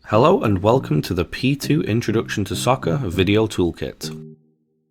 Hello and welcome to the P2 Introduction to Soccer video toolkit.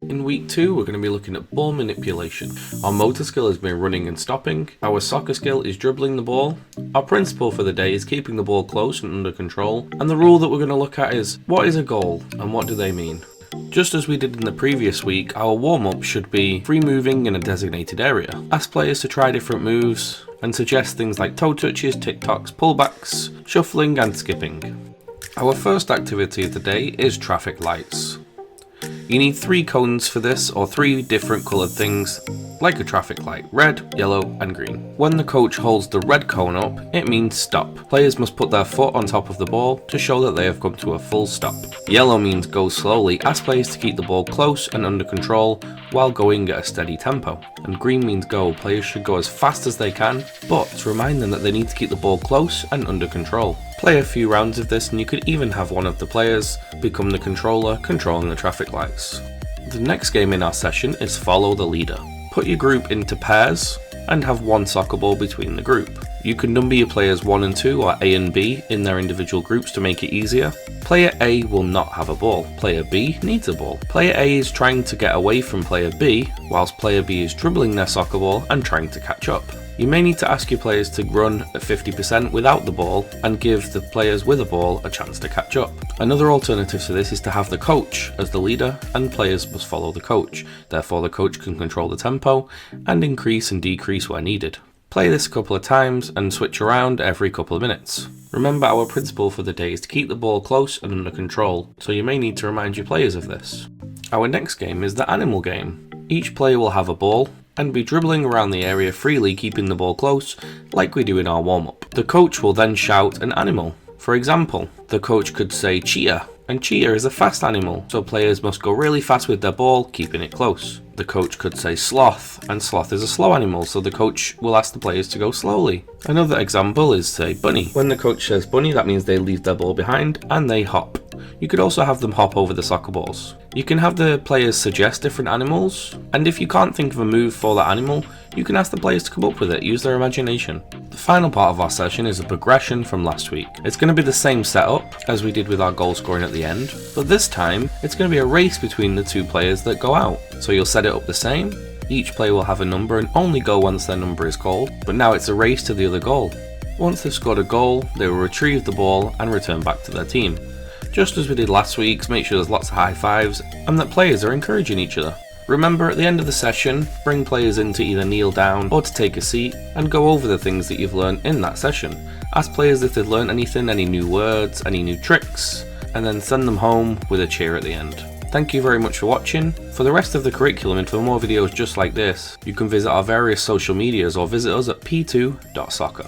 In week 2 we're going to be looking at ball manipulation. Our motor skill has been running and stopping, our soccer skill is dribbling the ball, our principle for the day is keeping the ball close and under control, and the rule that we're going to look at is what is a goal and what do they mean. Just as we did in the previous week, our warm-up should be free moving in a designated area. Ask players to try different moves and suggest things like toe touches, tick-tocks, pullbacks, shuffling and skipping. Our first activity of the day is traffic lights. You need 3 cones for this, or 3 different coloured things, like a traffic light: red, yellow and green. When the coach holds the red cone up, it means stop. Players must put their foot on top of the ball to show that they have come to a full stop. Yellow means go slowly. Ask players to keep the ball close and under control while going at a steady tempo. And green means go. Players should go as fast as they can, but remind them that they need to keep the ball close and under control. Play a few rounds of this and you could even have one of the players become the controller controlling the traffic lights. The next game in our session is follow the leader. Put your group into pairs and have 1 soccer ball between the group. You can number your players 1 and 2 or A and B in their individual groups to make it easier. Player A will not have a ball. Player B needs a ball. Player A is trying to get away from player B, whilst player B is dribbling their soccer ball and trying to catch up. You may need to ask your players to run at 50% without the ball and give the players with a ball a chance to catch up. Another alternative to this is to have the coach as the leader and players must follow the coach. Therefore the coach can control the tempo and increase and decrease where needed. Play this a couple of times and switch around every couple of minutes. Remember, our principle for the day is to keep the ball close and under control, so you may need to remind your players of this. Our next game is the animal game. Each player will have a ball and be dribbling around the area freely, keeping the ball close like we do in our warm-up. The coach will then shout an animal. For example, the coach could say cheetah, and cheetah is a fast animal, so players must go really fast with their ball, keeping it close. The coach could say sloth, and sloth is a slow animal, so the coach will ask the players to go slowly. Another example is, say, bunny. When the coach says bunny, that means they leave their ball behind and they hop. You could also have them hop over the soccer balls. You can have the players suggest different animals, and if you can't think of a move for that animal, you can ask the players to come up with it, use their imagination. The final part of our session is a progression from last week. It's going to be the same setup as we did with our goal scoring at the end, but this time it's going to be a race between the 2 players that go out. So you'll set it up the same, each player will have a number and only go once their number is called, but now it's a race to the other goal. Once they've scored a goal, they will retrieve the ball and return back to their team. Just as we did last week, make sure there's lots of high fives and that players are encouraging each other. Remember, at the end of the session, bring players in to either kneel down or to take a seat and go over the things that you've learned in that session. Ask players if they've learned anything, any new words, any new tricks, and then send them home with a cheer at the end. Thank you very much for watching. For the rest of the curriculum and for more videos just like this, you can visit our various social medias or visit us at p2.soccer.